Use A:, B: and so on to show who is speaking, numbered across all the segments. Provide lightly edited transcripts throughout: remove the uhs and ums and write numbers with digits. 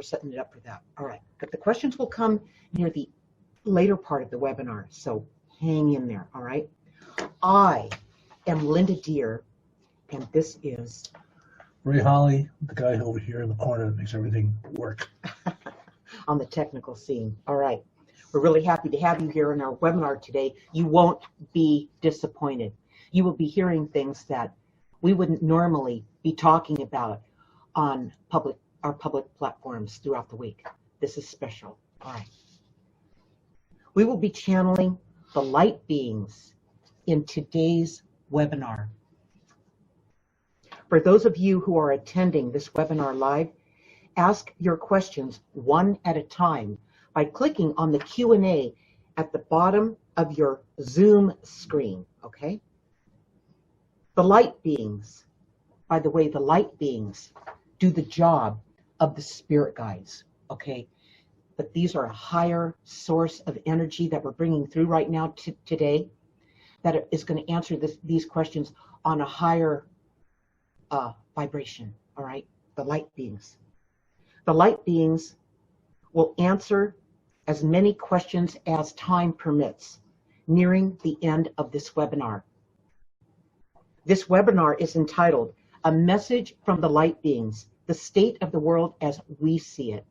A: setting it up for that. All right, but the questions will come near the later part of the webinar, so hang in there, all right? I am Linda Deir, and this is
B: Ray Holley, the guy over here in the corner that makes everything work.
A: on the technical scene. All right, we're really happy to have you here in our webinar today. You won't be disappointed. You will be hearing things that we wouldn't normally be talking about on our public platforms throughout the week. This is special. All right. We will be channeling the light beings in today's webinar. For those of you who are attending this webinar live, ask your questions one at a time by clicking on the Q&A at the bottom of your Zoom screen, okay? The light beings, by the way, the light beings do the job of the spirit guides, okay? But these are a higher source of energy that we're bringing through right now today that is going to answer these questions on a higher vibration, all right? The light beings. The light beings will answer as many questions as time permits, nearing the end of this webinar. This webinar is entitled, A Message from the Light Beings, the State of the World as We See It.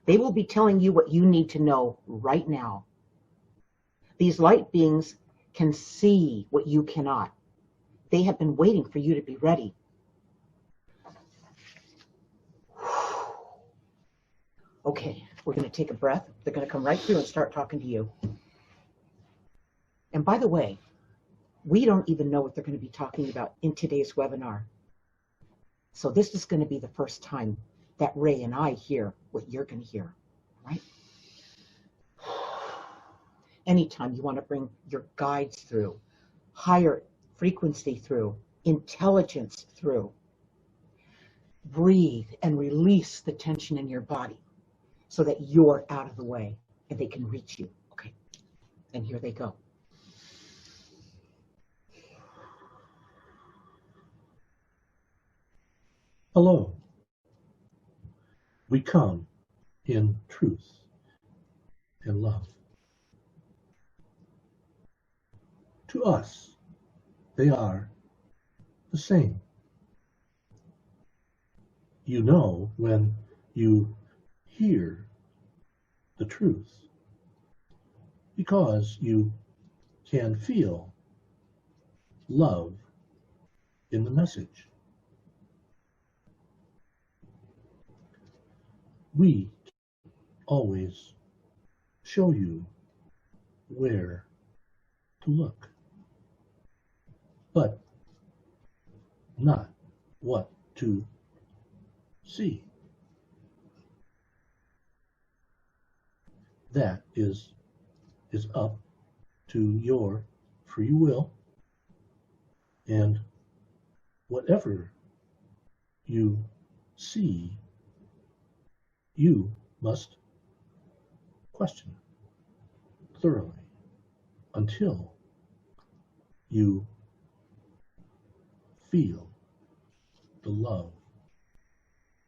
A: They will be telling you what you need to know right now. These light beings can see what you cannot. They have been waiting for you to be ready. Okay, we're going to take a breath. They're going to come right through and start talking to you. And by the way, we don't even know what they're going to be talking about in today's webinar. So this is going to be the first time that Ray and I hear what you're going to hear, right? Anytime you want to bring your guides through, higher frequency through, intelligence through, breathe and release the tension in your body so that you're out of the way and they can reach you. Okay, and here they go.
B: Hello. We come in truth and love. To us, they are the same. You know when you hear the truth because you can feel love in the message. We always show you where to look, but not what to see. That is up to your free will, and whatever you see, you must question thoroughly until you feel the love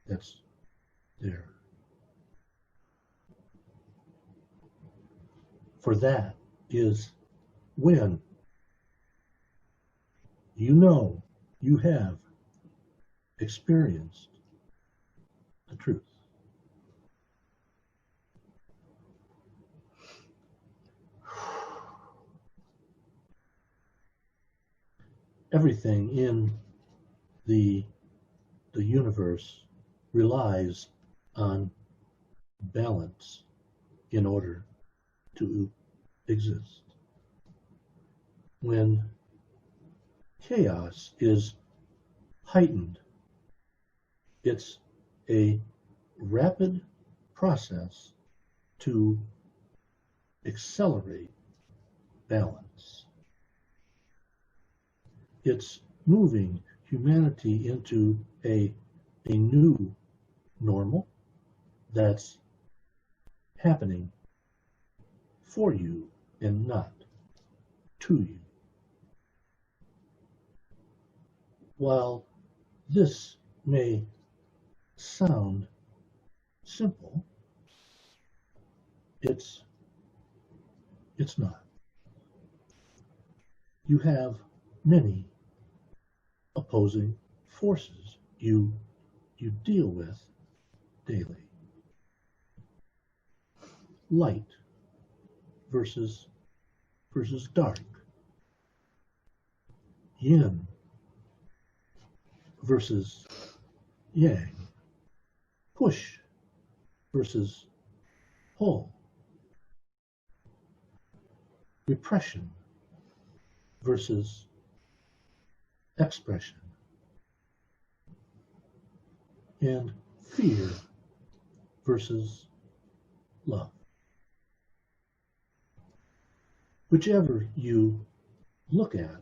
B: that's there. For that is when you know you have experienced the truth. Everything in the universe relies on balance in order to exist. When chaos is heightened, it's a rapid process to accelerate balance. It's moving humanity into a new normal that's happening for you and not to you. While this may sound simple. It's not. You have many opposing forces you deal with daily. Light versus dark. Yin versus yang. Push versus pull. Repression versus expression. And fear versus love. Whichever you look at,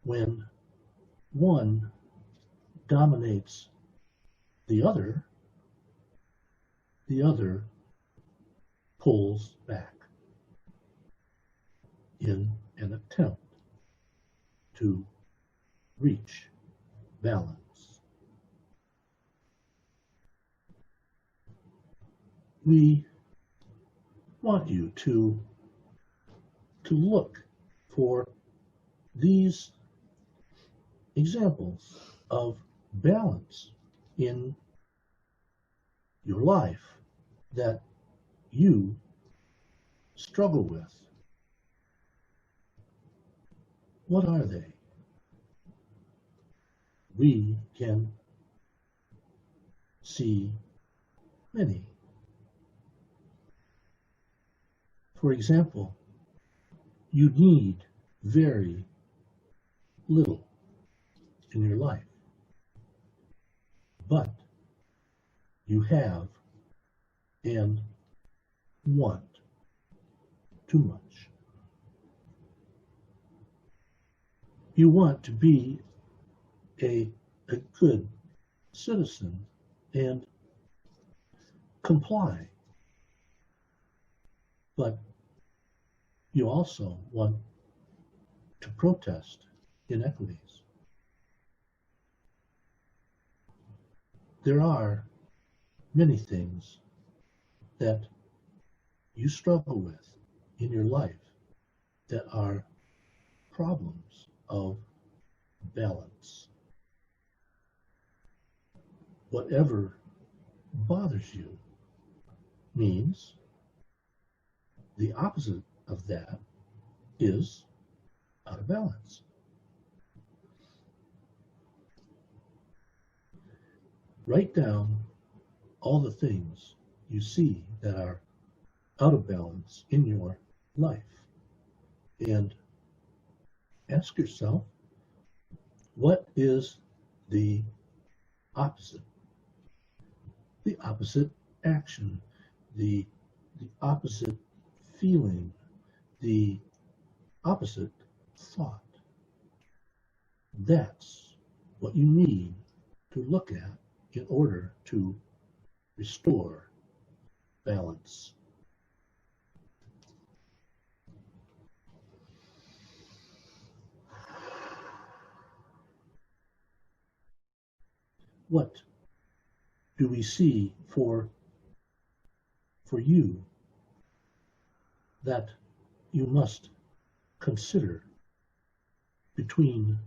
B: when one dominates the other pulls back in an attempt to reach balance. We want you to look for these examples of balance in your life that you struggle with. What are they? We can see many. For example, you need very little in your life, but you have and want too much. You want to be a good citizen and comply, but you also want to protest inequities. There are many things that you struggle with in your life that are problems of balance. Whatever bothers you means the opposite of that is out of balance. Write down all the things you see that are out of balance in your life and ask yourself, what is the opposite? The opposite action, the opposite feeling, the opposite thought. That's what you need to look at in order to restore balance. What do we see for you that you must consider between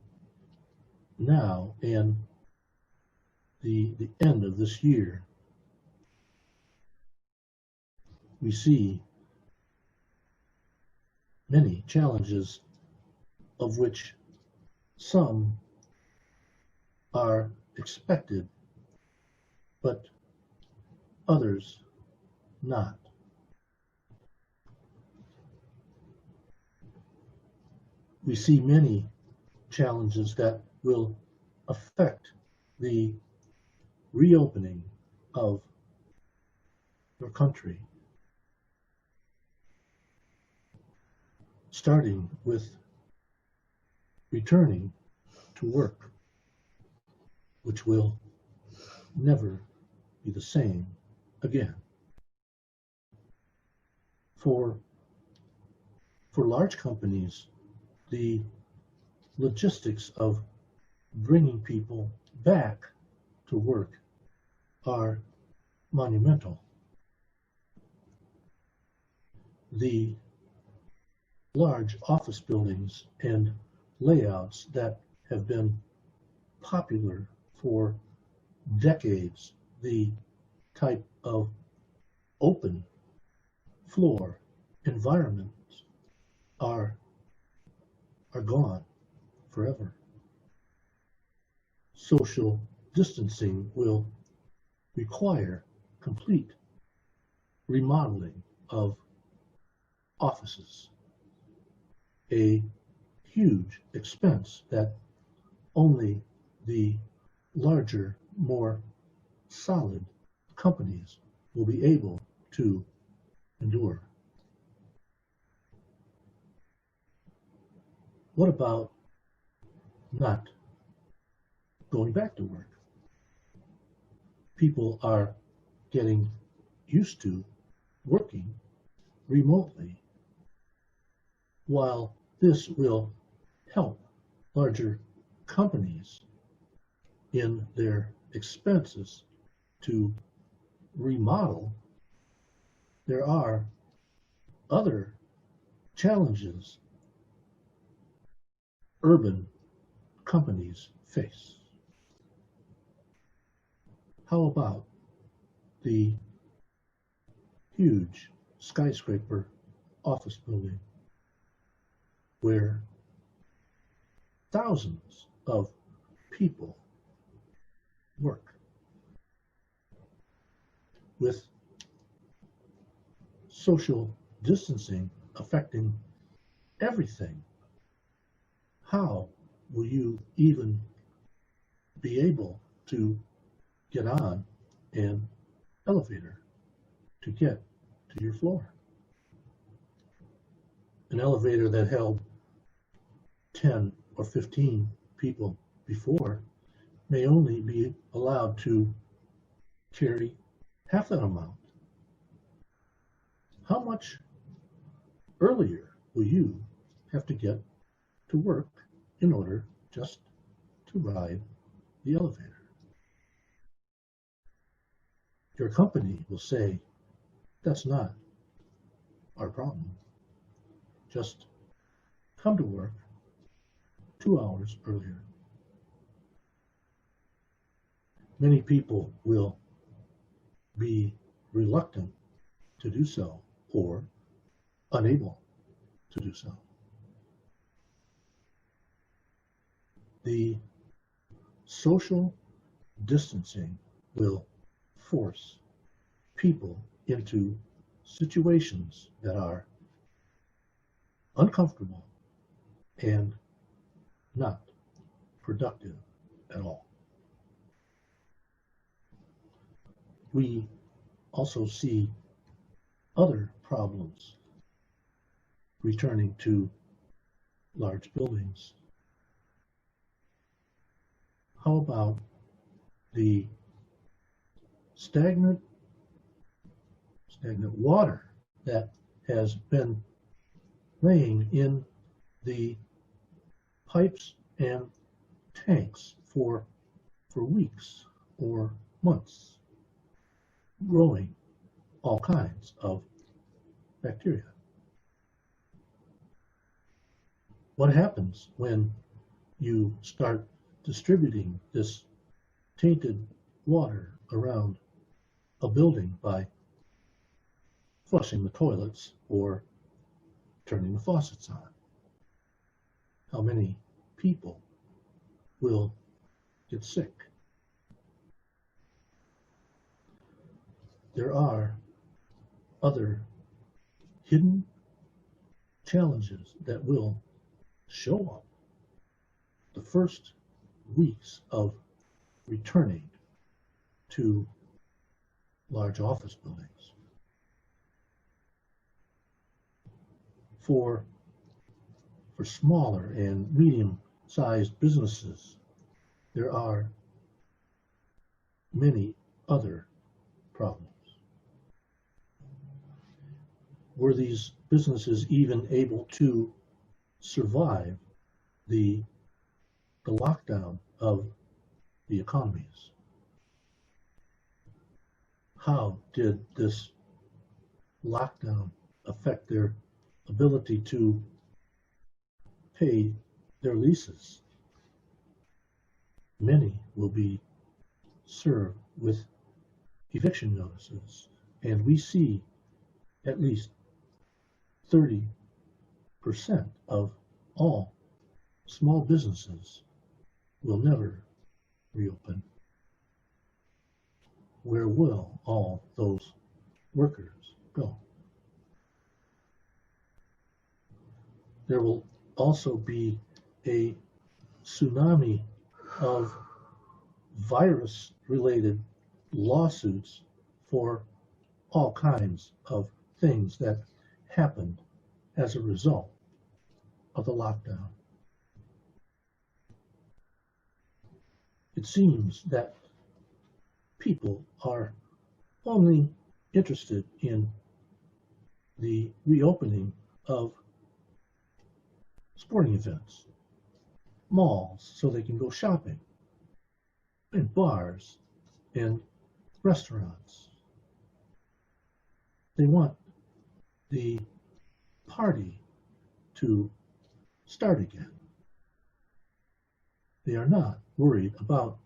B: now and the end of this year? We see many challenges, of which some are expected, but others not. We see many challenges that will affect the reopening of your country, starting with returning to work, which will never be the same again. For large companies, the logistics of bringing people back to work are monumental. The large office buildings and layouts that have been popular for decades, the type of open floor environments are gone forever. Social distancing will require complete remodeling of offices, a huge expense that only the larger, more solid companies will be able to endure. What about not going back to work? People are getting used to working remotely. While this will help larger companies in their expenses to remodel, there are other challenges urban companies face. How about the huge skyscraper office building where thousands of people work, with social distancing affecting everything? How will you even be able to get on an elevator to get to your floor? An elevator that held 10 or 15 people before may only be allowed to carry half that amount. How much earlier will you have to get to work in order just to ride the elevator? Your company will say, that's not our problem. Just come to work 2 hours earlier. Many people will be reluctant to do so or unable to do so. The social distancing will force people into situations that are uncomfortable and not productive at all. We also see other problems returning to large buildings. How about the stagnant water that has been laying in the pipes and tanks for weeks or months, growing all kinds of bacteria? What happens when you start distributing this tainted water around a building by flushing the toilets or turning the faucets on? How many people will get sick? There are other hidden challenges that will show up the first weeks of returning to large office buildings. For smaller and medium-sized businesses, there are many other problems. Were these businesses even able to survive the lockdown of the economies? how did this lockdown affect their ability to pay their leases? Many will be served with eviction notices, and we see at least 30% of all small businesses will never reopen. Where will all those workers go? There will also be a tsunami of virus-related lawsuits for all kinds of things that happened as a result of the lockdown. It seems that people are only interested in the reopening of sporting events, malls so they can go shopping, and bars and restaurants. They want the party to start again. They are not worried about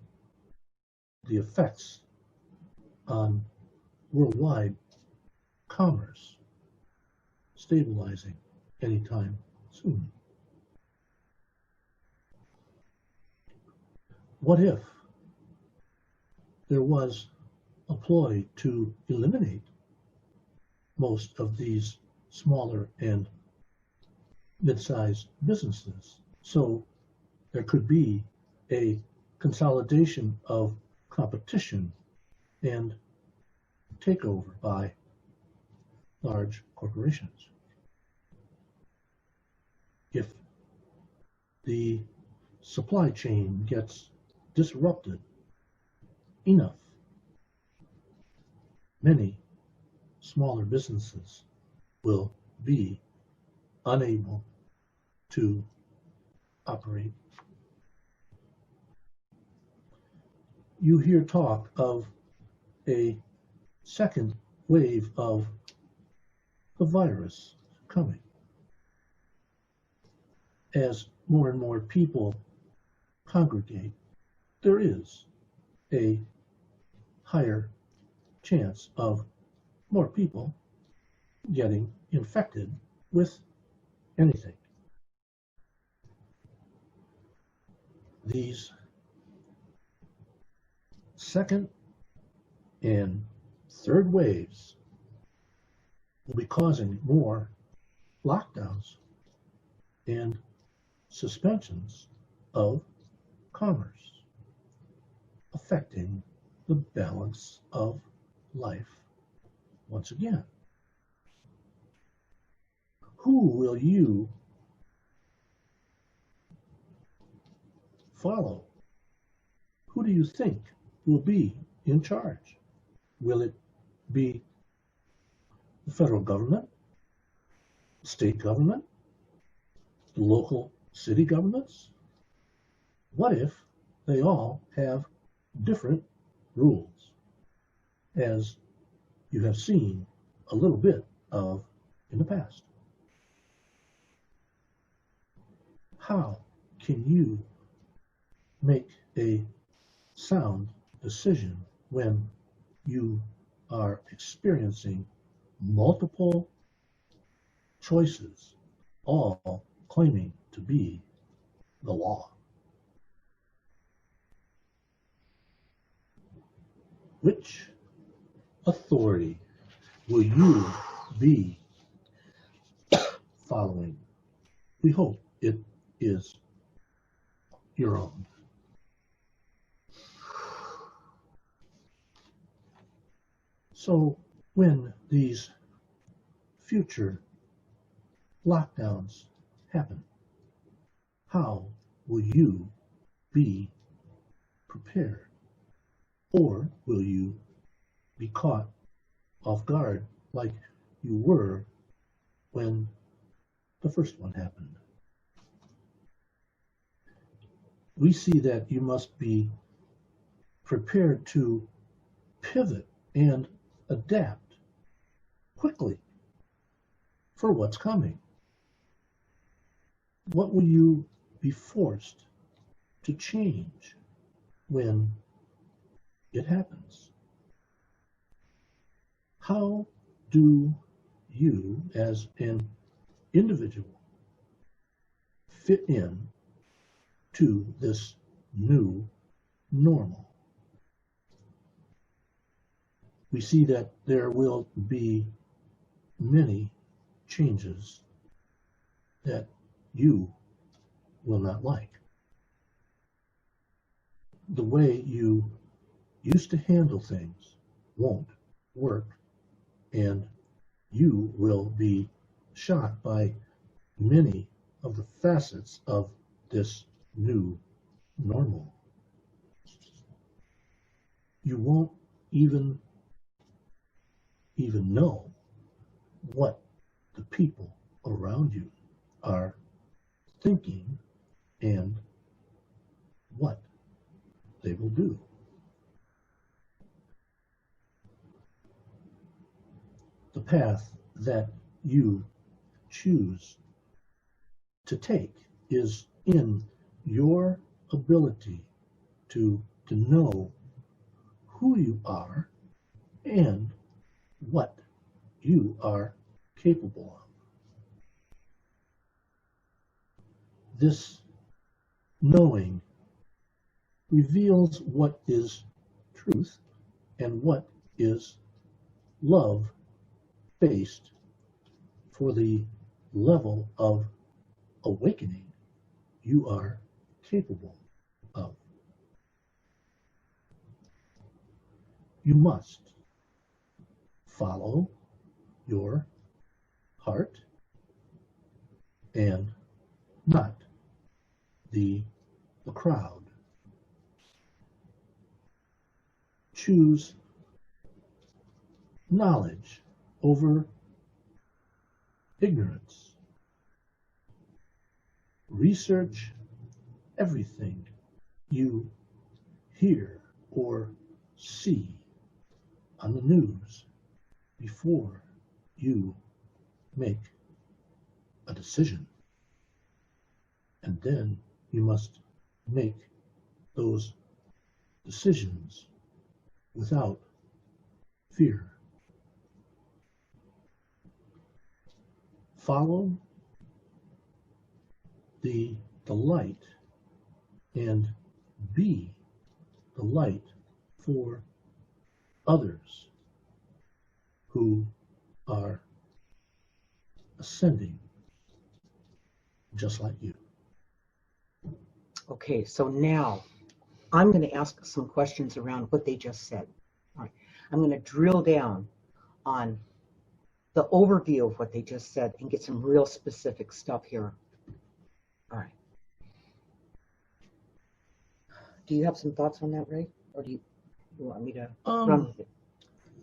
B: the effects on worldwide commerce stabilizing anytime soon. What if there was a ploy to eliminate most of these smaller and mid-sized businesses, so there could be a consolidation of competition and takeover by large corporations? If the supply chain gets disrupted enough, many smaller businesses will be unable to operate. You hear talk of a second wave of the virus coming. As more and more people congregate, there is a higher chance of more people getting infected with anything. These second and third waves will be causing more lockdowns and suspensions of commerce, affecting the balance of life once again. Who will you follow? Who do you think will be in charge? Will it be the federal government, state government, the local city governments? What if they all have different rules, as you have seen a little bit of in the past? How can you make a sound decision when you are experiencing multiple choices, all claiming to be the law? Which authority will you be following? We hope it is your own. So when these future lockdowns happen, how will you be prepared? Or will you be caught off guard like you were when the first one happened? We see that you must be prepared to pivot and adapt quickly for what's coming? What will you be forced to change when it happens? How do you, as an individual, fit in to this new normal? We see that there will be many changes that you will not like. The way you used to handle things won't work, and you will be shocked by many of the facets of this new normal. You won't even know what the people around you are thinking and what they will do. The path that you choose to take is in your ability to know who you are and what you are capable of. This knowing reveals what is truth and what is love based for the level of awakening you are capable of. You must follow your heart and not the crowd. Choose knowledge over ignorance. Research everything you hear or see on the news before you make a decision. And then you must make those decisions without fear. Follow the light and be the light for others who are ascending just like you.
A: Okay, so now I'm going to ask some questions around what they just said. All right, I'm going to drill down on the overview of what they just said and get some real specific stuff here. All right. Do you have some thoughts on that, Ray? Or do you want me to run with it?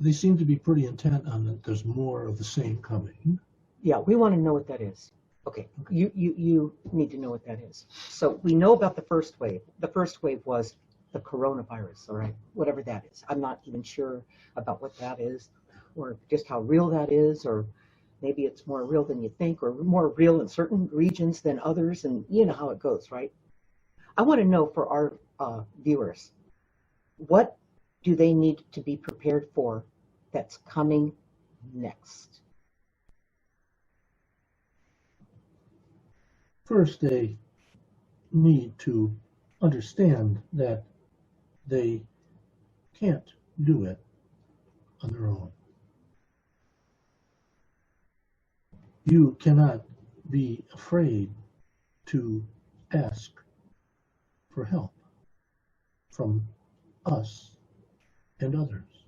B: They seem to be pretty intent on that there's more of the same coming.
A: Yeah, we want to know what that is. Okay, you need to know what that is. So we know about the first wave. The first wave was the coronavirus, all right? Whatever that is. I'm not even sure about what that is or just how real that is, or maybe it's more real than you think, or more real in certain regions than others, and you know how it goes, right? I want to know for our viewers, what do they need to be prepared for that's coming next?
B: First, they need to understand that they can't do it on their own. You cannot be afraid to ask for help from us and others.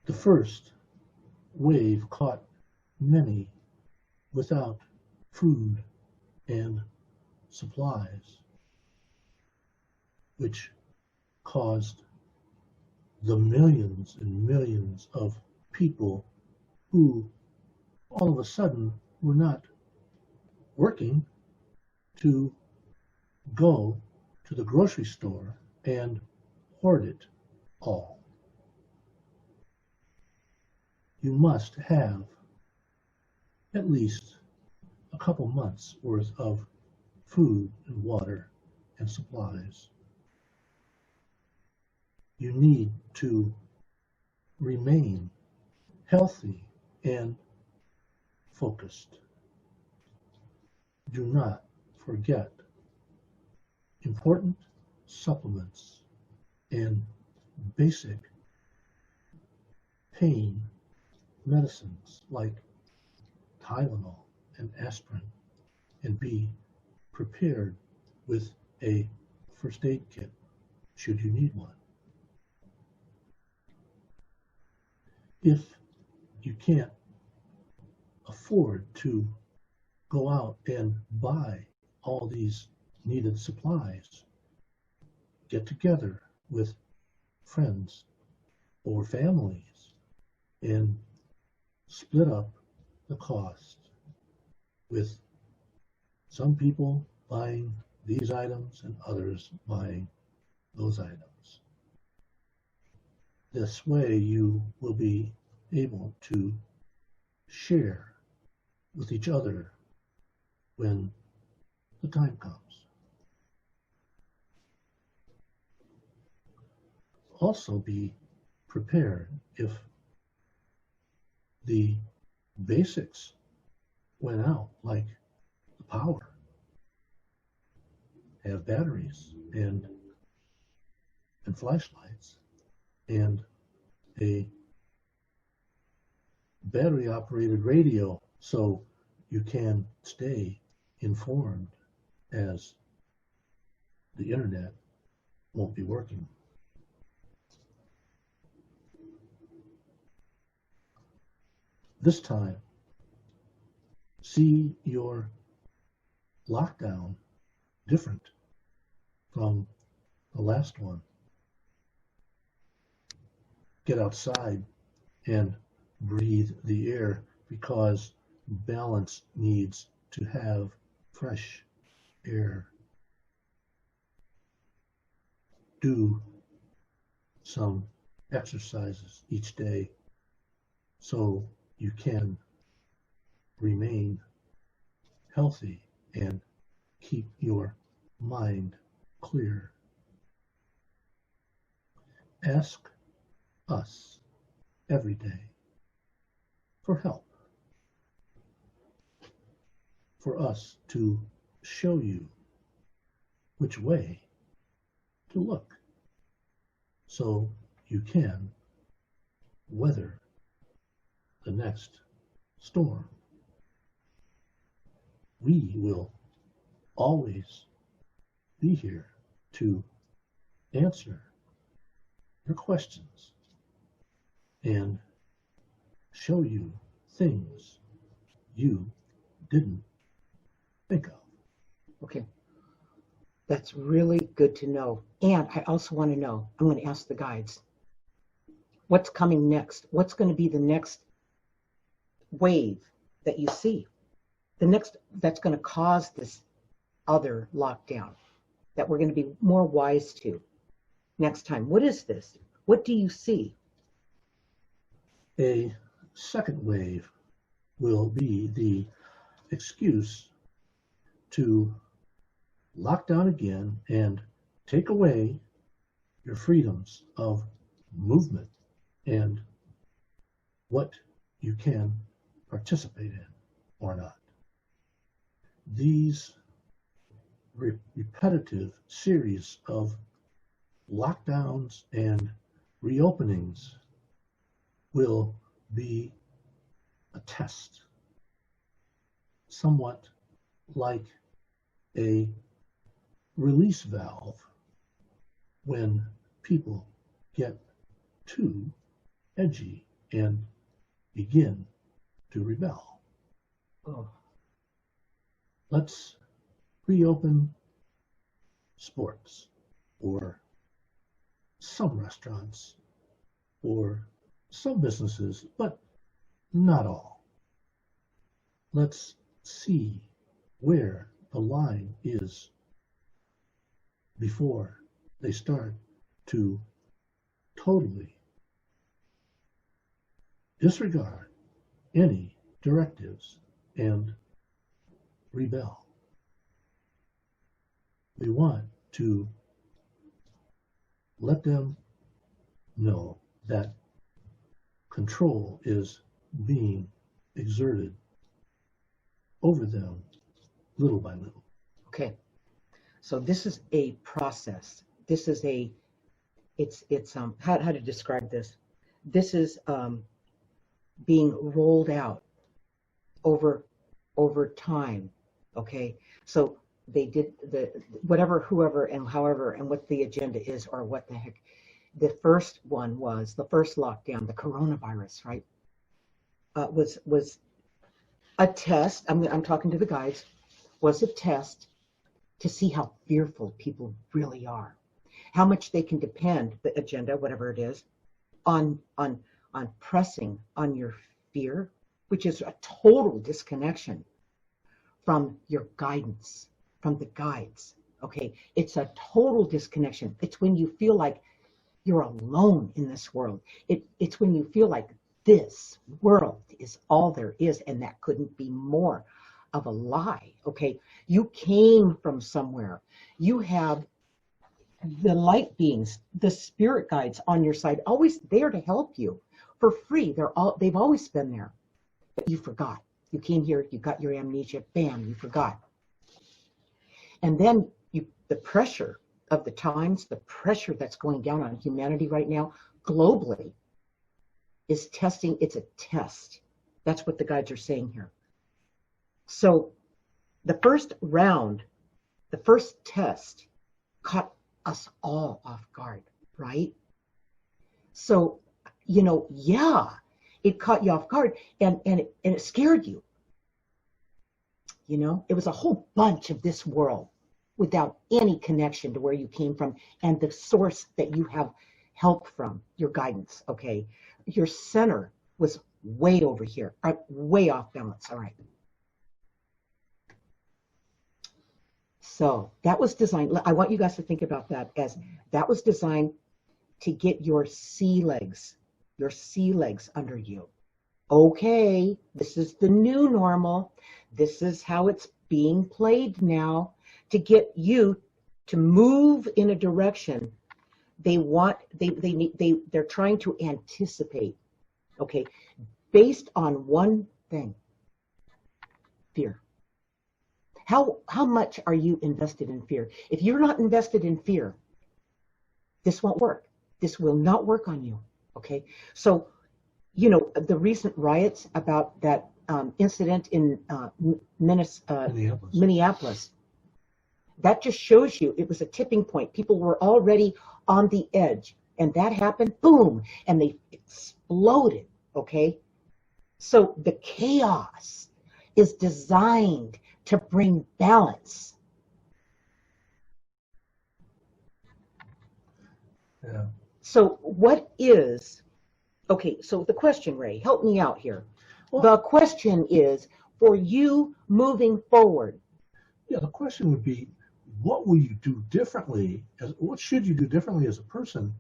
B: The first wave caught many without food and supplies, which caused the millions and millions of people who all of a sudden were not working to go to the grocery store and hoard it all. You must have at least a couple months worth of food and water and supplies. You need to remain healthy and focused. Do not forget important supplements and basic pain medicines like Tylenol and aspirin, and be prepared with a first aid kit should you need one. If you can't afford to go out and buy all these needed supplies, get together with friends or families and split up the cost, with some people buying these items and others buying those items. This way you will be able to share with each other when the time comes. Also be prepared if the basics went out, like the power. Have batteries and flashlights and a battery operated radio so you can stay informed as the internet won't be working. This time, see your lockdown different from the last one. Get outside and breathe the air, because balance needs to have fresh air. Do some exercises each day so you can remain healthy and keep your mind clear. Ask us every day for help, for us to show you which way to look so you can weather the next storm. We will always be here to answer your questions and show you things you didn't think of.
A: Okay. That's really good to know. And I also want to know, I'm going to ask the guides, what's coming next? What's going to be the next wave that you see? The next that's going to cause this other lockdown that we're going to be more wise to next time. What is this? What do you see?
B: A second wave will be the excuse to lock down again and take away your freedoms of movement and what you can participate in or not. These repetitive series of lockdowns and reopenings will be a test, somewhat like a release valve when people get too edgy and begin to rebel.
A: Oh.
B: Let's reopen sports, or some restaurants, or some businesses, but not all. Let's see where the line is before they start to totally disregard any directives and rebel. We want to let them know that control is being exerted over them little by little.
A: Okay. So this is a process. This is how to describe this. This is being rolled out over time. Okay. So they did whoever and however and what the agenda is or what the heck. The first one was the first lockdown, the coronavirus, right? Was a test. I'm talking to the guys. Was a test to see how fearful people really are, how much they can depend the agenda, whatever it is, on pressing on your fear, which is a total disconnection from your guidance, from the guides. Okay, it's a total disconnection. It's when you feel like you're alone in this world. It's when you feel like this world is all there is, and that couldn't be more of a lie. Okay, you came from somewhere. You have the light beings, the spirit guides on your side, always there to help you for free. They've always been there, but you forgot. You came here, you got your amnesia, bam, you forgot. And then the pressure of the times, the pressure that's going down on humanity right now, globally, is testing. It's a test. That's what the guides are saying here. So the first round, the first test caught us all off guard, right? So, yeah, it caught you off guard and it scared you. It was a whole bunch of this world without any connection to where you came from and the source that you have help from, your guidance, okay? Your center was way over here, way off balance, all right. So that was designed, I want you guys to think about that as that was designed to get your sea legs under you. Okay, this is the new normal. This is how it's being played now to get you to move in a direction they're trying to anticipate, okay, based on one thing, fear. How much are you invested in fear? If you're not invested in fear, this won't work. This will not work on you, okay? So, the recent riots about that incident in Minneapolis, that just shows you it was a tipping point. People were already on the edge, and that happened, boom, and they exploded, okay? So the chaos is designed to bring balance.
B: Yeah.
A: So so the question, Ray, help me out here.
B: Well,
A: the question is, for you moving forward.
B: Yeah, the question would be, what will you do differently? What should you do differently as a person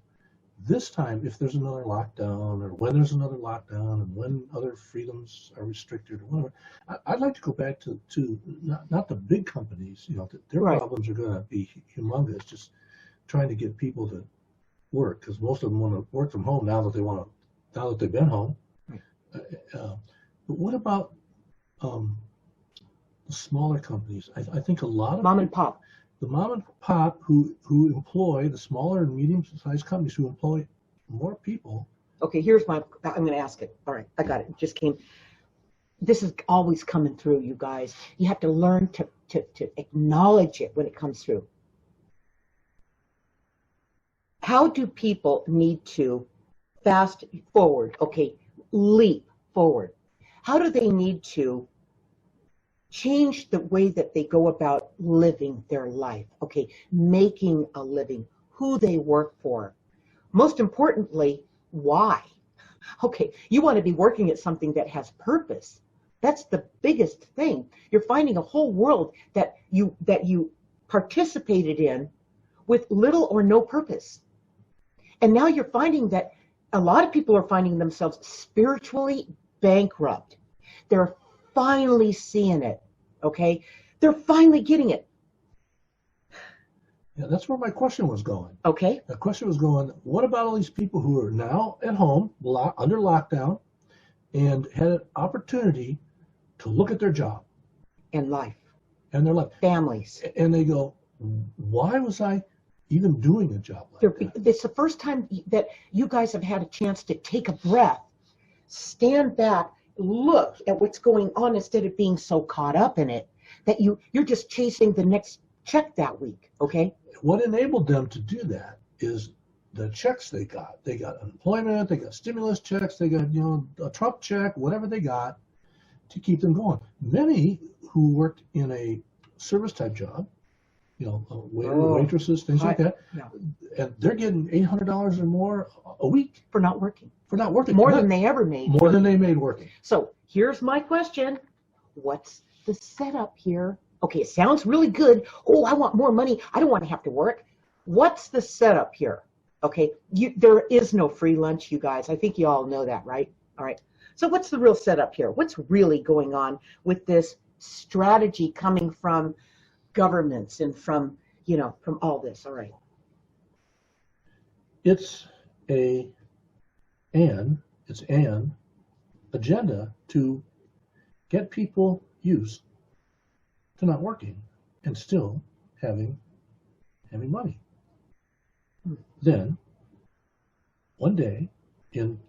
B: this time if there's another lockdown, or when there's another lockdown, and when other freedoms are restricted, or whatever? I'd like to go back to not the big companies. Their
A: right.
B: problems are going to be humongous. Just trying to get people to work, because most of them want to work from home now that they've been home.
A: Right.
B: But what about the smaller companies? I think a lot of
A: mom and pop.
B: The mom and pop who employ the smaller and medium-sized companies who employ more people.
A: Okay, I'm going to ask it. All right, I got it. It just came. This is always coming through, you guys. You have to learn to acknowledge it when it comes through. How do people need to fast forward? Okay, leap forward. How do they need to change the way that they go about living their life? Okay, making a living, who they work for. Most importantly, why? Okay, you want to be working at something that has purpose. That's the biggest thing. You're finding a whole world that you participated in with little or no purpose. And now you're finding that a lot of people are finding themselves spiritually bankrupt. They're finally seeing it, okay? They're finally getting it.
B: Yeah, that's where my question was going.
A: Okay.
B: The question was going, what about all these people who are now at home, under lockdown, and had an opportunity to look at their job
A: And life.
B: and their life,
A: Families.
B: and they go, why was I even doing a job like that?
A: It's the first time that you guys have had a chance to take a breath, stand back, look at what's going on instead of being so caught up in it that you're just chasing the next check that week, okay?
B: What enabled them to do that is the checks they got. They got unemployment, they got stimulus checks, they got, a Trump check, whatever they got to keep them going. Many who worked in a service type job, waitresses, things like that,
A: yeah.
B: And they're getting $800 or more a week
A: For not working.
B: More
A: than they ever made.
B: More than they made working.
A: So here's my question. What's the setup here? Okay, it sounds really good. Oh, I want more money. I don't want to have to work. What's the setup here? Okay, there is no free lunch, you guys. I think you all know that, right? All right. So what's the real setup here? What's really going on with this strategy coming from governments and from all this? All right.
B: It's an agenda to get people used to not working and still having money. Then, one day, in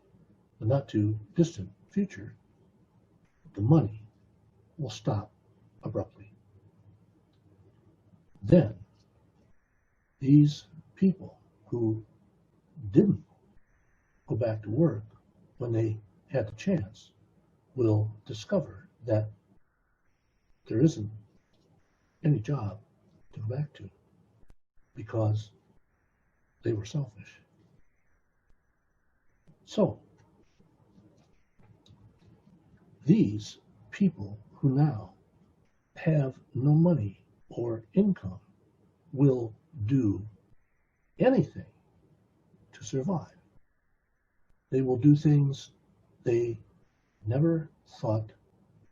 B: the not too distant future, the money will stop abruptly. Then, these people who didn't go back to work when they had the chance will discover that there isn't any job to go back to because they were selfish. So, these people who now have no money or income will do anything to survive. They will do things they never thought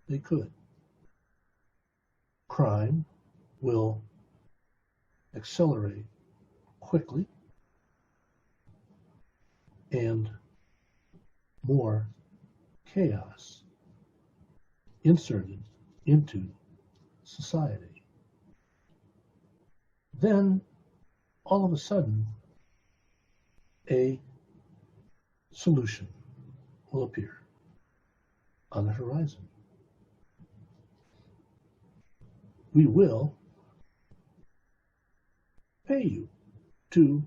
B: they could. Crime will accelerate quickly, and more chaos inserted into society. Then, all of a sudden, a solution will appear on the horizon. We will pay you to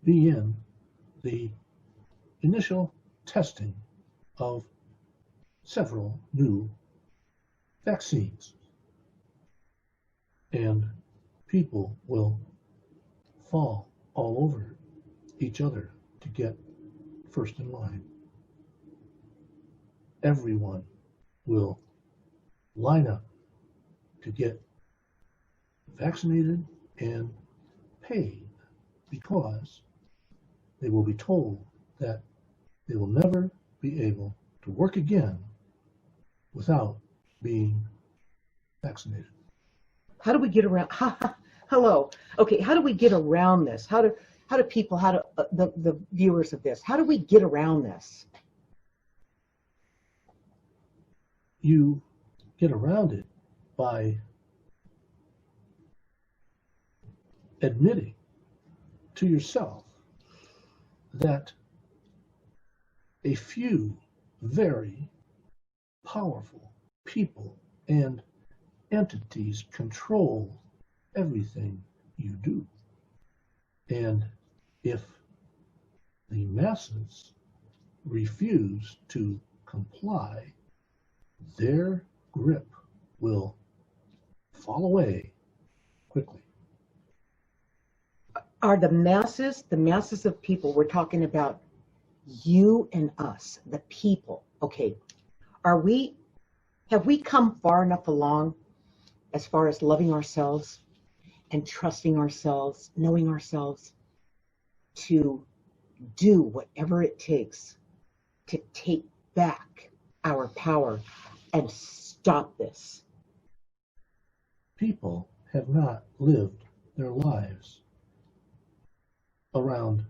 B: be in the initial testing of several new vaccines. And people will fall all over each other to get first in line. Everyone will line up to get vaccinated and paid because they will be told that they will never be able to work again without being vaccinated.
A: How do we get around? Hello. Okay, how do we get around this? How do people, the viewers of this, how do we get around this?
B: You get around it by admitting to yourself that a few very powerful people and entities control everything you do. And if the masses refuse to comply, their grip will fall away quickly.
A: Are the masses of people, we're talking about you and us, the people, okay, have we come far enough along as far as loving ourselves and trusting ourselves, knowing ourselves, to do whatever it takes to take back our power and stop this.
B: People have not lived their lives around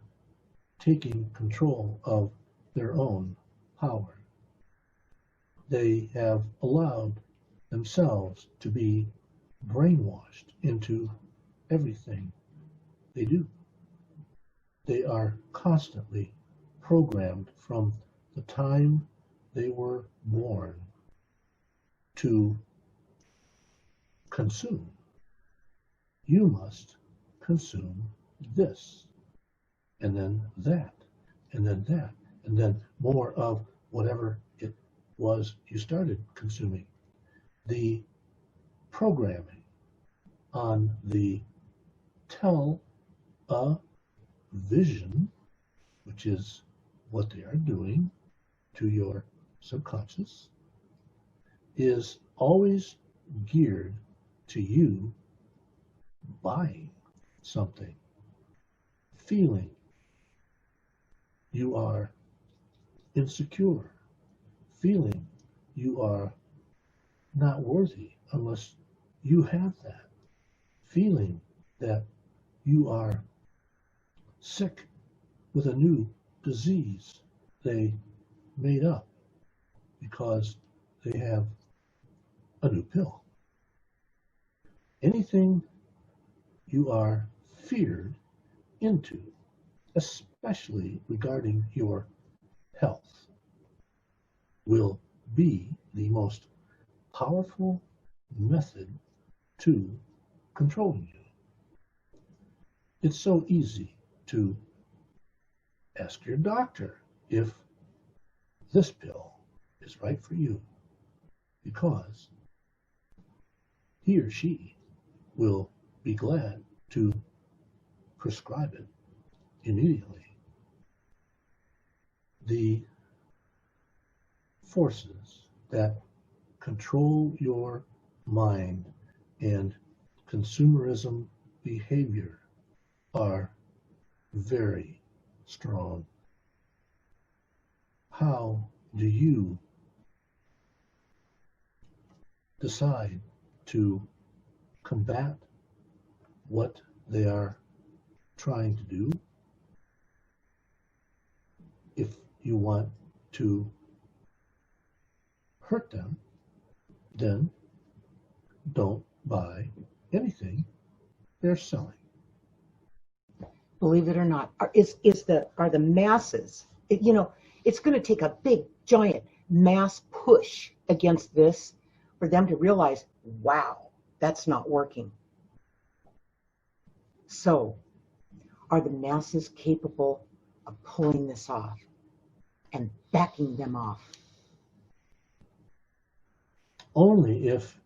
B: taking control of their own power. They have allowed themselves to be brainwashed into everything they do. They are constantly programmed from the time they were born to consume. You must consume this, and then that, and then that, and then more of whatever it was you started consuming. The programming on the television, which is what they are doing to your subconscious, is always geared to you buying something, feeling you are insecure, feeling you are not worthy unless you have that, feeling that you are sick with a new disease they made up because they have a new pill. Anything you are feared into, especially regarding your health, will be the most powerful method to controlling you. It's so easy to ask your doctor if this pill is right for you, because he or she will be glad to prescribe it immediately. The forces that control your mind and consumerism behavior are very strong. How do you decide to combat what they are trying to do? If you want to hurt them, then don't buy anything they're selling.
A: Believe it or not, are the masses, it's going to take a big, giant mass push against this for them to realize, wow, that's not working. So, are the masses capable of pulling this off and backing them off?
B: Only if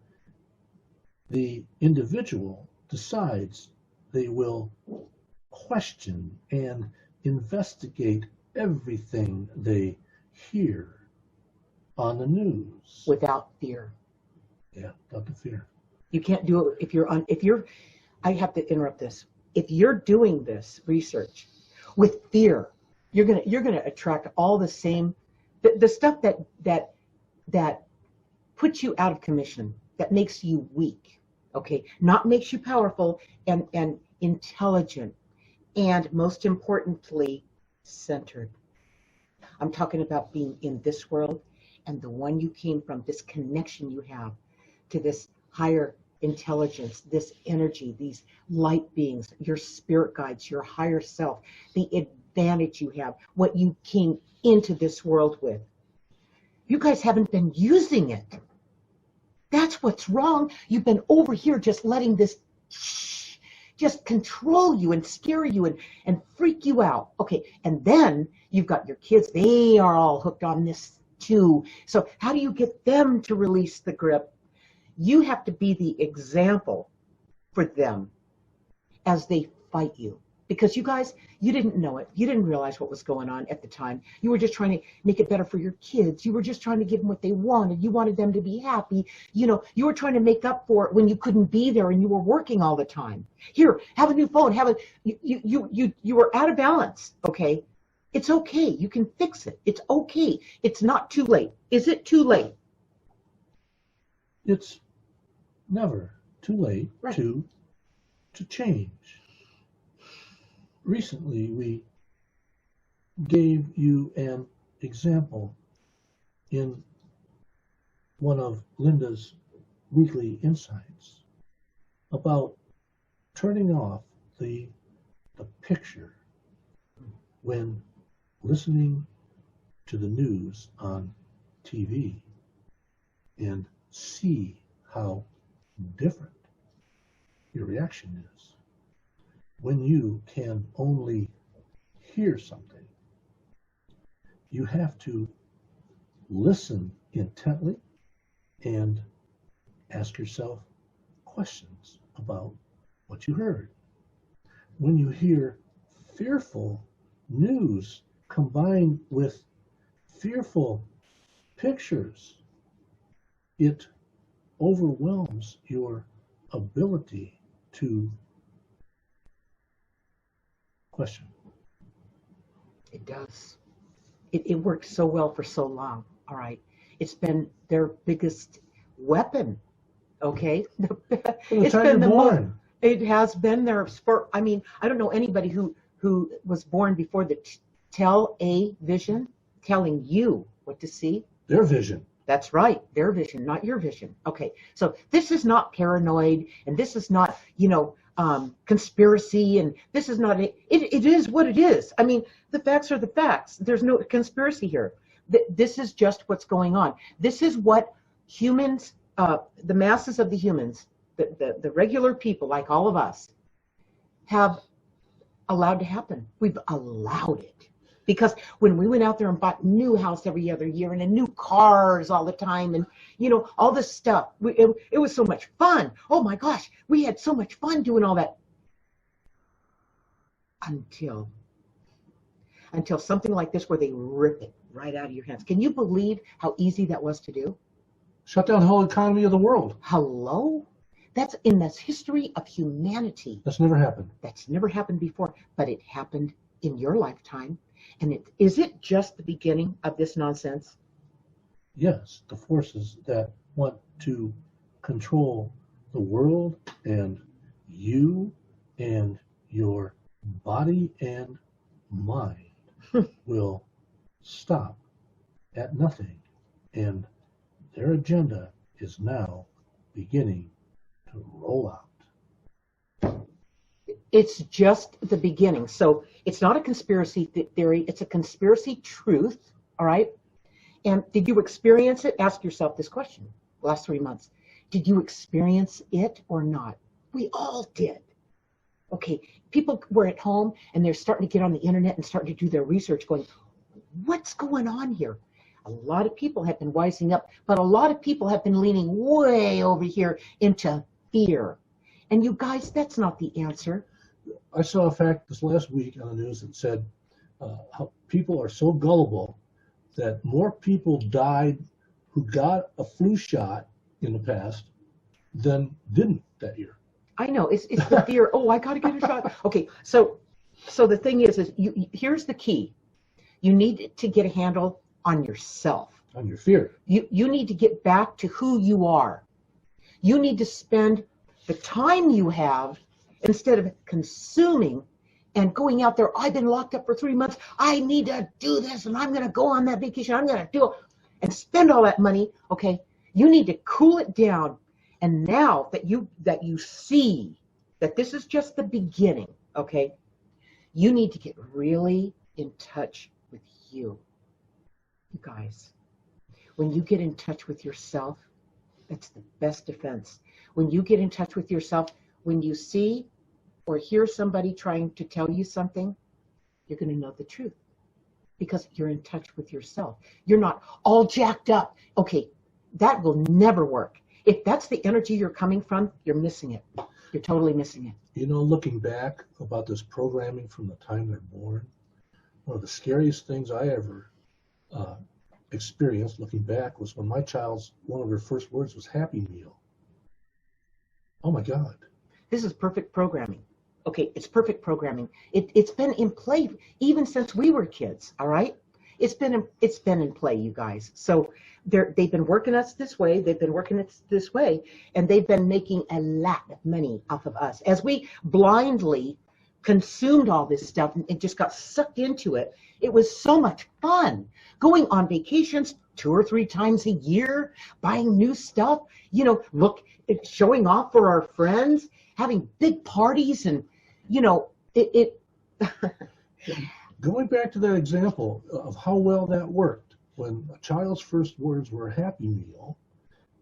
B: the individual decides they will question and investigate everything they hear on the news.
A: Without fear.
B: Yeah, without the fear.
A: You can't do it if you're, I have to interrupt this. If you're doing this research with fear, you're gonna attract all the same, the stuff that puts you out of commission, that makes you weak, okay? Not makes you powerful and intelligent, and most importantly, centered. I'm talking about being in this world and the one you came from, this connection you have to this higher intelligence, this energy, these light beings, your spirit guides, your higher self, the advantage you have, what you came into this world with. You guys haven't been using it. That's what's wrong. You've been over here just letting this just control you and scare you and freak you out. Okay, and then you've got your kids. They are all hooked on this too. So how do you get them to release the grip? You have to be the example for them as they fight you. Because you guys, you didn't know it. You didn't realize what was going on at the time. You were just trying to make it better for your kids. You were just trying to give them what they wanted. You wanted them to be happy. You were trying to make up for it when you couldn't be there and you were working all the time. Here, have a new phone. You were out of balance, okay? It's okay. You can fix it. It's okay. It's not too late. Is it too late?
B: It's never too late
A: Right.
B: to change. Recently, we gave you an example in one of Linda's weekly insights about turning off the picture when listening to the news on TV and see how different your reaction is when you can only hear something. You have to listen intently and ask yourself questions about what you heard. When you hear fearful news combined with fearful pictures, it overwhelms your ability to question.
A: It does. It worked so well for so long. All right. It's been their biggest weapon. Okay. It's been the most, it has been their sport. I mean, I don't know anybody who was born before the television telling you what to see.
B: Their vision.
A: That's right. Their vision, not your vision. Okay. So this is not paranoid, and this is not, conspiracy, and this is not, it is what it is. I mean, the facts are the facts. There's no conspiracy here. This is just what's going on. This is what humans, the masses of the humans, the regular people like all of us, have allowed to happen. We've allowed it. Because when we went out there and bought new house every other year and new cars all the time and, all this stuff, it was so much fun. Oh my gosh, we had so much fun doing all that. Until something like this where they rip it right out of your hands. Can you believe how easy that was to do?
B: Shut down the whole economy of the world.
A: Hello? That's in the history of humanity.
B: That's never happened.
A: That's never happened before, but it happened in your lifetime. And is it just the beginning of this nonsense?
B: Yes, the forces that want to control the world and you and your body and mind will stop at nothing. And their agenda is now beginning to roll out.
A: It's just the beginning. So it's not a conspiracy theory. It's a conspiracy truth. All right. And did you experience it? Ask yourself this question the last 3 months. Did you experience it or not? We all did. Okay. People were at home and they're starting to get on the internet and starting to do their research going, what's going on here? A lot of people have been wising up, but a lot of people have been leaning way over here into fear. And you guys, that's not the answer.
B: I saw a fact this last week on the news that said how people are so gullible that more people died who got a flu shot in the past than didn't that year.
A: I know. It's the fear. Oh, I got to get a shot. Okay, so the thing is here's the key. You need to get a handle on yourself.
B: On your fear.
A: You need to get back to who you are. You need to spend the time you have instead of consuming and going out there. I've been locked up for 3 months. I need to do this, and I'm going to go on that vacation. I'm going to do it and spend all that money. Okay, you need to cool it down. And now that you see that this is just the beginning, okay, you need to get really in touch with you. You guys, when you get in touch with yourself, that's the best defense. When you get in touch with yourself, when you see or hear somebody trying to tell you something, you're going to know the truth because you're in touch with yourself. You're not all jacked up. Okay, that will never work. If that's the energy you're coming from, you're missing it. You're totally missing it.
B: Looking back about this programming from the time they're born, one of the scariest things I ever experienced looking back was when my child's, one of her first words was Happy Meal. Oh my God.
A: This is perfect programming. Okay, it's perfect programming. It's been in play even since we were kids, all right? It's been in play, you guys. So they've been working us this way, they've been working us this way, and they've been making a lot of money off of us. As we blindly consumed all this stuff and just got sucked into it, it was so much fun. Going on vacations 2 or 3 times a year, buying new stuff, showing off for our friends, having big parties, and
B: Going back to that example of how well that worked, when a child's first words were a Happy Meal,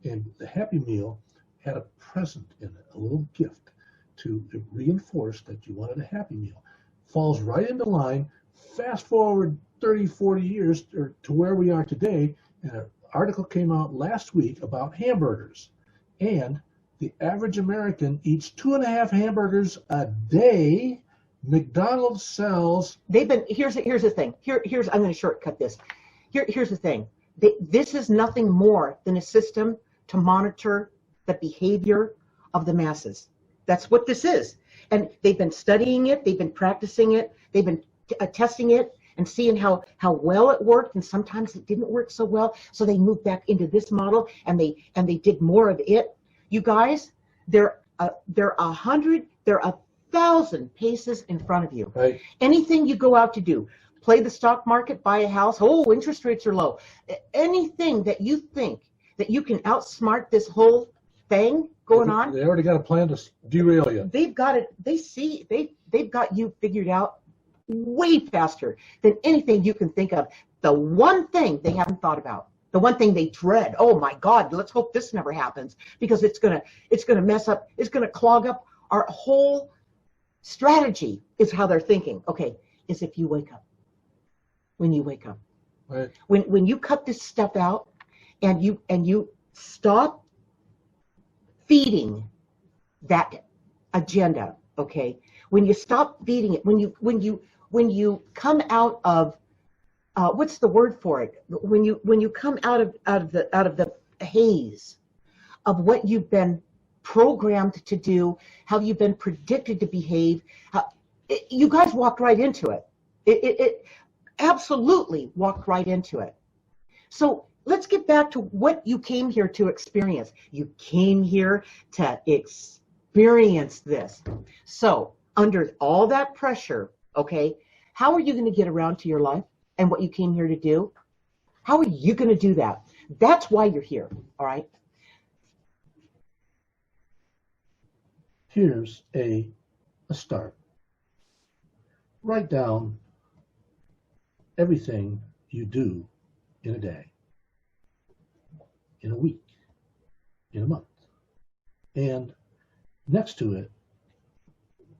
B: and the Happy Meal had a present in it, a little gift to reinforce that you wanted a Happy Meal, falls right into line. Fast forward 30, 40 years to where we are today, and an article came out last week about hamburgers. And the average American eats 2.5 hamburgers a day. McDonald's sells.
A: Here's the thing. I'm going to shortcut this. Here's the thing. This is nothing more than a system to monitor the behavior of the masses. That's what this is. And they've been studying it. They've been practicing it. They've been testing it and seeing how well it worked. And sometimes it didn't work so well. So they moved back into this model and they did more of it. You guys, they're 1,000 paces in front of you.
B: Right.
A: Anything you go out to do, play the stock market, buy a house, interest rates are low. Anything that you think that you can outsmart this whole thing going on.
B: They already got a plan to derail you.
A: They've got it. They've got you figured out way faster than anything you can think of. The one thing they haven't thought about, the one thing they dread, oh my God, let's hope this never happens, because it's gonna mess up, it's gonna clog up our whole strategy, is how they're thinking. Okay, is if you wake up. When you wake up.
B: Right.
A: When you cut this stuff out and you stop feeding that agenda, okay? When you stop feeding it, when you come out of what's the word for it? When you come out of the haze of what you've been programmed to do, how you've been predicted to behave, you guys walked right into it. It absolutely walked right into it. So let's get back to what you came here to experience. You came here to experience this. So under all that pressure, okay, how are you going to get around to your life and what you came here to do? How are you going to do that? That's why you're here, all right?
B: Here's a start. Write down everything you do in a day, in a week, in a month. And next to it,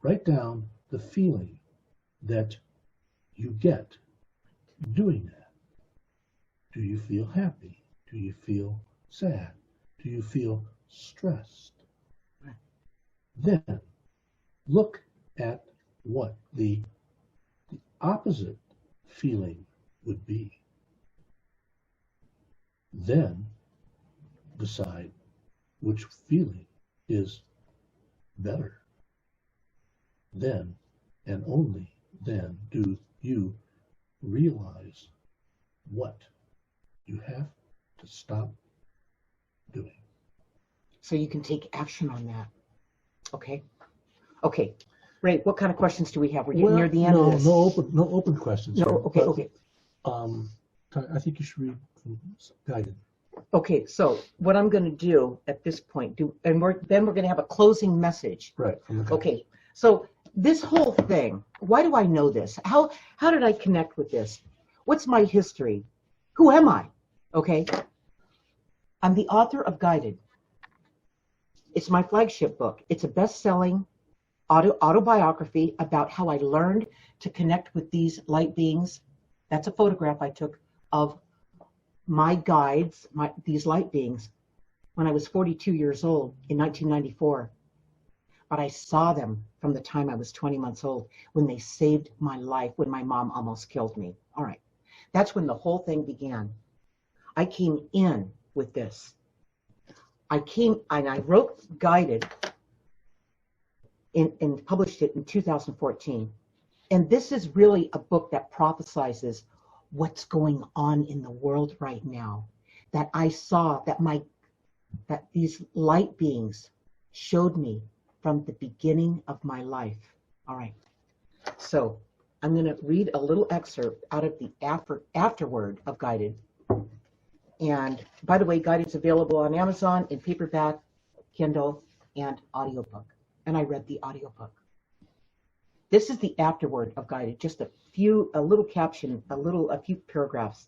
B: write down the feeling that you get doing that. Do you feel happy? Do you feel sad? Do you feel stressed? Then look at what the opposite feeling would be. Then decide which feeling is better. Then and only then do you realize what you have to stop doing.
A: So you can take action on that. Okay. Okay. Ray, what kind of questions do we have? We're getting near the end of this.
B: No open questions.
A: No,
B: here,
A: okay, okay.
B: I think you should read from Guided.
A: Okay, so what I'm going to do at this point, then we're going to have a closing message.
B: Right. From the Guided.
A: Okay, so this whole thing, why do I know this? How did I connect with this? What's my history? Who am I? Okay, I'm the author of Guided. It's my flagship book. It's a best-selling autobiography about how I learned to connect with these light beings. That's a photograph I took of my guides, these light beings, when I was 42 years old in 1994. But I saw them from the time I was 20 months old, when they saved my life, when my mom almost killed me. All right. That's when the whole thing began. I came in with this. I wrote Guided and published it in 2014. And this is really a book that prophesizes what's going on in the world right now. That I saw, that these light beings showed me from the beginning of my life. All right. So I'm going to read a little excerpt out of the afterword of Guided. And by the way, Guided is available on Amazon in paperback, Kindle, and audiobook. And I read the audiobook. This is the afterword of Guided, just a little caption, a few paragraphs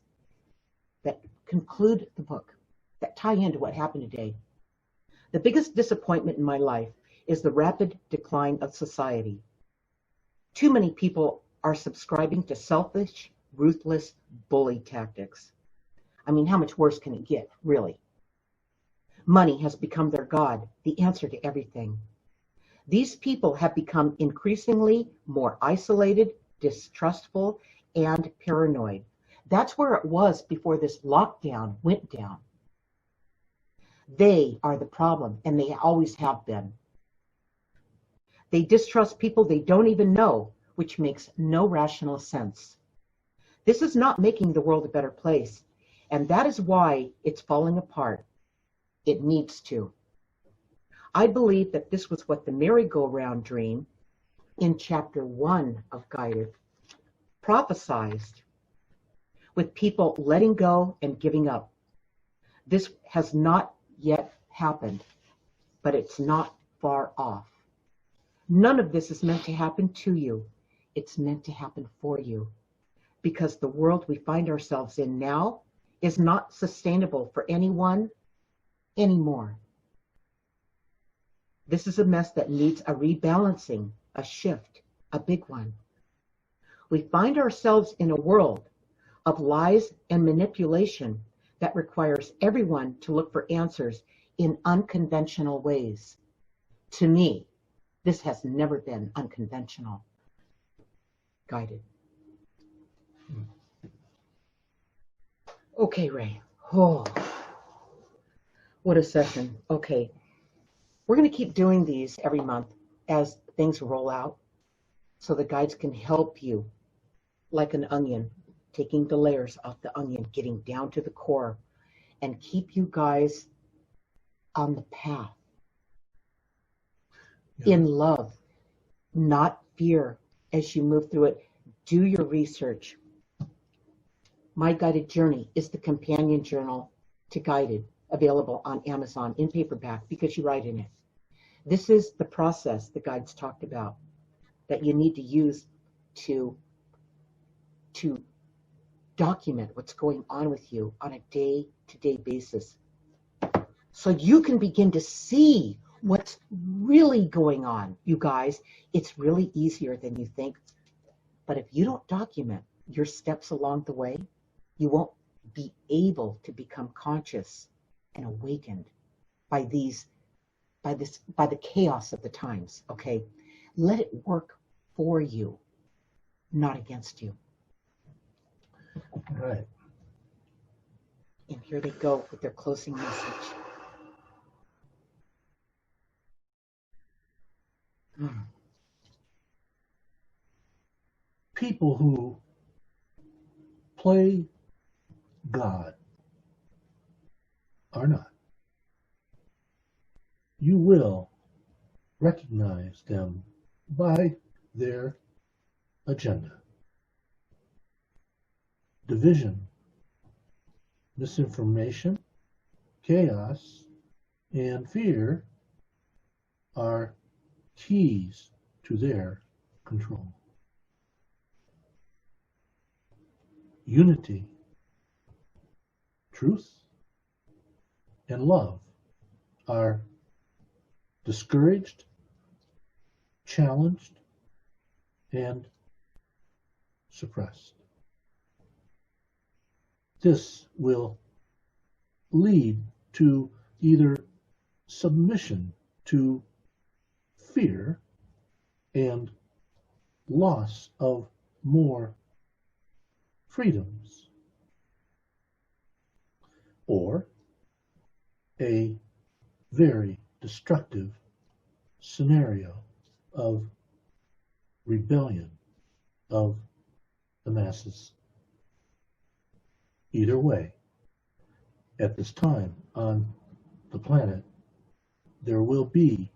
A: that conclude the book, that tie into what happened today. The biggest disappointment in my life is the rapid decline of society. Too many people are subscribing to selfish, ruthless bully tactics. I mean, how much worse can it get, really? Money has become their god, the answer to everything. These people have become increasingly more isolated, distrustful, and paranoid. That's where it was before this lockdown went down. They are the problem, and they always have been. They distrust people they don't even know, which makes no rational sense. This is not making the world a better place, and that is why it's falling apart. It needs to. I believe that this was what the merry-go-round dream in chapter 1 of Guided prophesized, with people letting go and giving up. This has not yet happened, but it's not far off. None of this is meant to happen to you. It's meant to happen for you, because the world we find ourselves in now is not sustainable for anyone anymore. This is a mess that needs a rebalancing, a shift, a big one. We find ourselves in a world of lies and manipulation that requires everyone to look for answers in unconventional ways. To me, this has never been unconventional. Guided. Okay, Ray. Oh, what a session. Okay. We're going to keep doing these every month as things roll out, so the guides can help you like an onion, taking the layers off the onion, getting down to the core, and keep you guys on the path. Yeah. In love, not fear as you move through it. Do your research. My Guided Journey is the companion journal to Guided, available on Amazon in paperback because you write in it. This is the process the guides talked about that you need to use to document what's going on with you on a day-to-day basis, so you can begin to see what's really going on. You guys, it's really easier than you think. But if you don't document your steps along the way, you won't be able to become conscious and awakened by the chaos of the times. Okay, let it work for you, not against you.
B: All right.
A: And here they go with their closing message.
B: People who play God are not. You will recognize them by their agenda. Division, misinformation, chaos, and fear are keys to their control. Unity, truth, and love are discouraged, challenged, and suppressed. This will lead to either submission to fear and loss of more freedoms, or a very destructive scenario of rebellion of the masses. Either way, at this time on the planet, there will be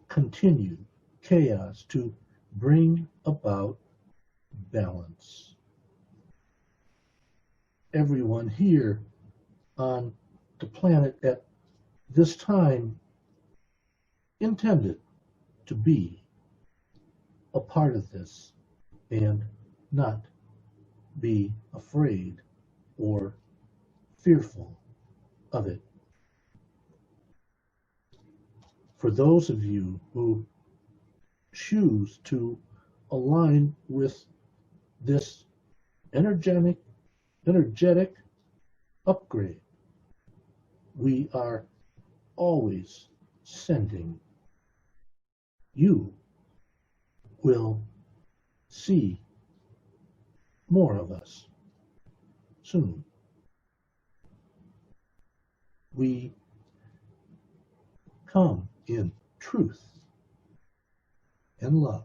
B: continued chaos to bring about balance. Everyone here on the planet at this time intended to be a part of this and not be afraid or fearful of it. For those of you who choose to align with this energetic upgrade, we are always sending. You will see more of us soon. We come in truth and love.